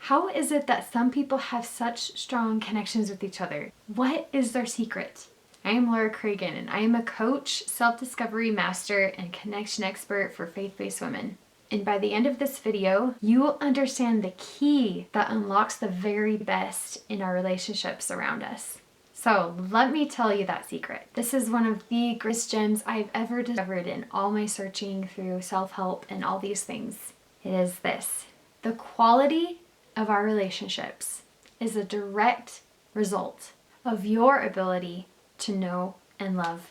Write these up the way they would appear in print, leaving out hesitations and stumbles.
How is it that some people have such strong connections with each other? What is their secret? I am Laura Cragen, and I am a coach, self-discovery master, and connection expert for faith-based women. And by the end of this video, you will understand the key that unlocks the very best in our relationships around us. So let me tell you that secret. This is one of the greatest gems I've ever discovered in all my searching through self-help and all these things. It is this. The quality of our relationships is a direct result of your ability to know and love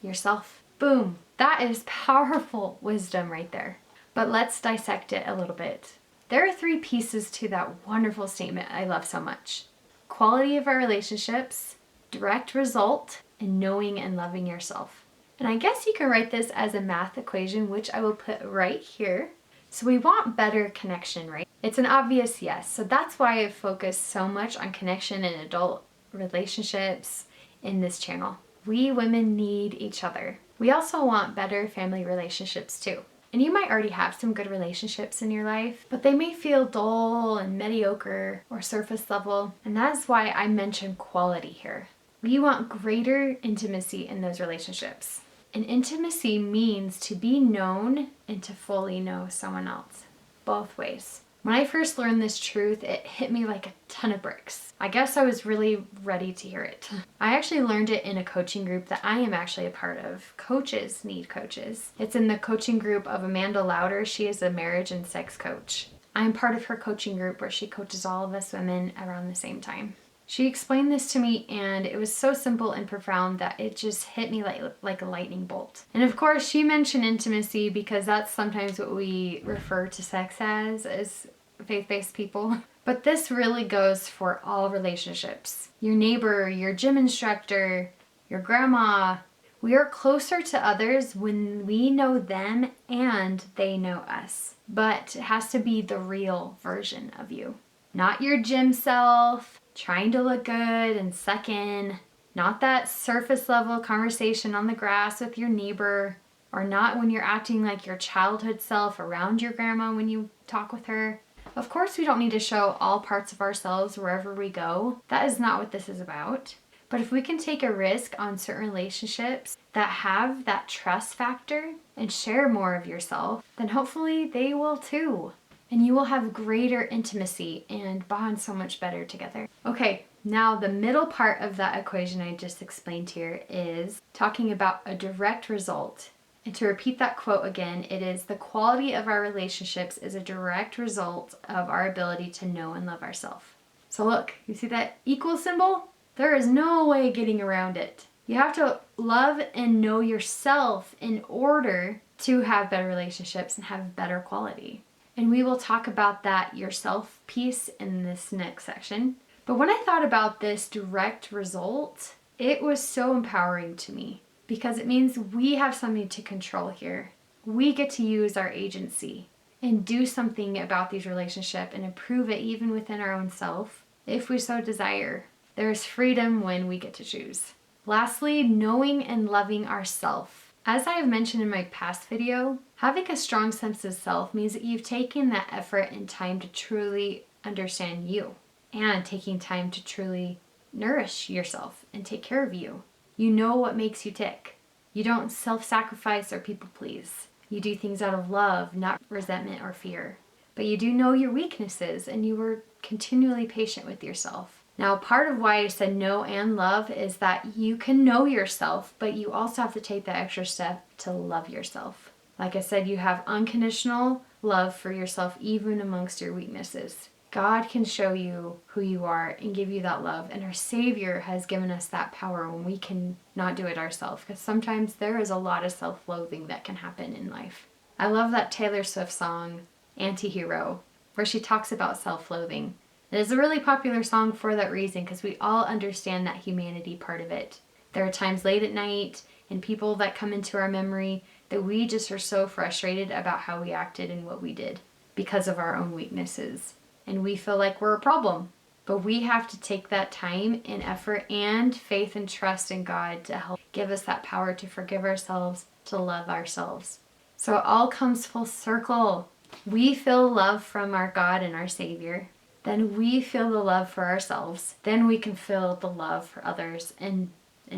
yourself. Boom. That is powerful wisdom right there. But let's dissect it a little bit. There are 3 pieces to that wonderful statement I love so much. Quality of our relationships, direct result, and knowing and loving yourself. And I guess you can write this as a math equation, which I will put right here. So we want better connection, right? It's an obvious yes. So that's why I focus so much on connection in adult relationships in this channel. We women need each other. We also want better family relationships too. And you might already have some good relationships in your life, but they may feel dull and mediocre or surface level. And that's why I mention quality here. We want greater intimacy in those relationships. And intimacy means to be known and to fully know someone else. Both ways. When I first learned this truth, it hit me like a ton of bricks. I guess I was really ready to hear it. I actually learned it in a coaching group that I am actually a part of. Coaches need coaches. It's in the coaching group of Amanda Louder. She is a marriage and sex coach. I'm part of her coaching group where she coaches all of us women around the same time. She explained this to me and it was so simple and profound that it just hit me like a lightning bolt. And of course she mentioned intimacy because that's sometimes what we refer to sex as faith-based people. But this really goes for all relationships. Your neighbor, your gym instructor, your grandma. We are closer to others when we know them and they know us. But it has to be the real version of you. Not your gym self, trying to look good and suck in. Not that surface level conversation on the grass with your neighbor. Or not when you're acting like your childhood self around your grandma when you talk with her. Of course, we don't need to show all parts of ourselves wherever we go. That is not what this is about. But if we can take a risk on certain relationships that have that trust factor and share more of yourself, then hopefully they will too. And you will have greater intimacy and bond so much better together. Okay, now the middle part of that equation I just explained here is talking about a direct result. And to repeat that quote again, it is the quality of our relationships is a direct result of our ability to know and love ourselves. So look, you see that equal symbol? There is no way getting around it. You have to love and know yourself in order to have better relationships and have better quality. And we will talk about that yourself piece in this next section. But when I thought about this direct result, it was so empowering to me because it means we have something to control here. We get to use our agency and do something about these relationships and improve it even within our own self if we so desire. There is freedom when we get to choose. Lastly, knowing and loving ourselves. As I have mentioned in my past video, having a strong sense of self means that you've taken that effort and time to truly understand you and taking time to truly nourish yourself and take care of you. You know what makes you tick. You don't self-sacrifice or people please. You do things out of love, not resentment or fear. But you do know your weaknesses and you are continually patient with yourself. Now, part of why I said know and love is that you can know yourself, but you also have to take that extra step to love yourself. Like I said, you have unconditional love for yourself even amongst your weaknesses. God can show you who you are and give you that love. And our Savior has given us that power when we can not do it ourselves. Because sometimes there is a lot of self-loathing that can happen in life. I love that Taylor Swift song, Anti-Hero, where she talks about self-loathing. It is a really popular song for that reason because we all understand that humanity part of it. There are times late at night and people that come into our memory that we just are so frustrated about how we acted and what we did because of our own weaknesses. And we feel like we're a problem. But we have to take that time and effort and faith and trust in God to help give us that power to forgive ourselves, to love ourselves. So it all comes full circle. We feel love from our God and our Savior. then we feel the love for ourselves. Then we can feel the love for others in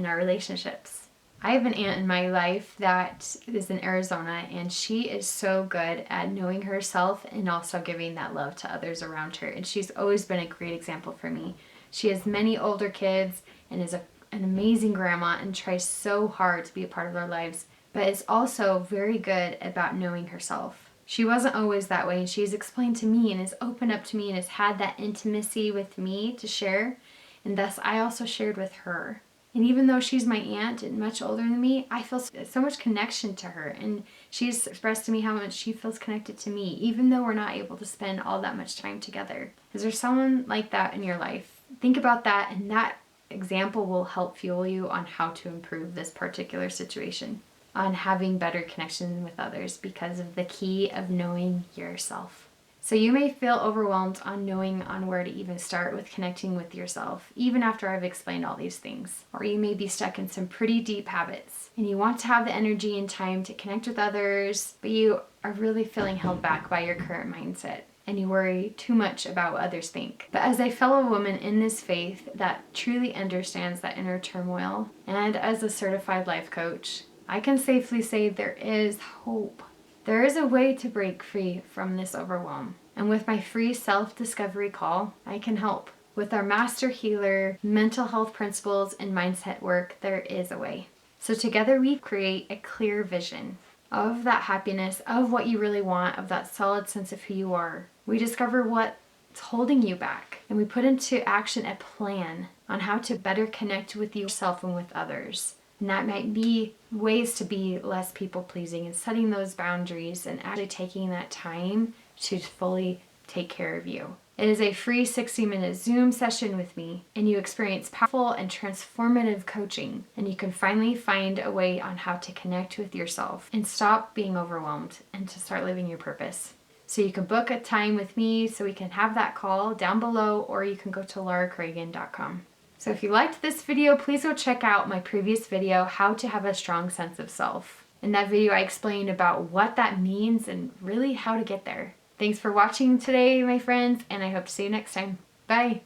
our relationships. I have an aunt in my life that is in Arizona, and she is so good at knowing herself and also giving that love to others around her. And she's always been a great example for me. She has many older kids and is an amazing grandma and tries so hard to be a part of their lives, but is also very good about knowing herself. She wasn't always that way, and she's explained to me and has opened up to me and has had that intimacy with me to share, and thus I also shared with her. And even though she's my aunt and much older than me, I feel so much connection to her, and she's expressed to me how much she feels connected to me, even though we're not able to spend all that much time together. Is there someone like that in your life? Think about that, and that example will help fuel you on how to improve this particular situation, on having better connection with others, because of the key of knowing yourself. So you may feel overwhelmed on knowing on where to even start with connecting with yourself, even after I've explained all these things. Or you may be stuck in some pretty deep habits, and you want to have the energy and time to connect with others, but you are really feeling held back by your current mindset, and you worry too much about what others think. But as a fellow woman in this faith that truly understands that inner turmoil, and as a certified life coach, I can safely say there is hope. There is a way to break free from this overwhelm. And with my free self-discovery call, I can help. With our master healer, mental health principles, and mindset work, there is a way. So together we create a clear vision of that happiness, of what you really want, of that solid sense of who you are. We discover what's holding you back, and we put into action a plan on how to better connect with yourself and with others. And that might be ways to be less people-pleasing and setting those boundaries and actually taking that time to fully take care of you. It is a free 60-minute Zoom session with me, and you experience powerful and transformative coaching, and you can finally find a way on how to connect with yourself and stop being overwhelmed and to start living your purpose. So you can book a time with me so we can have that call down below, or you can go to lauracragen.com. So if you liked this video, please go check out my previous video, How to Have a Strong Sense of Self. In that video, I explained about what that means and really how to get there. Thanks for watching today, my friends, and I hope to see you next time. Bye!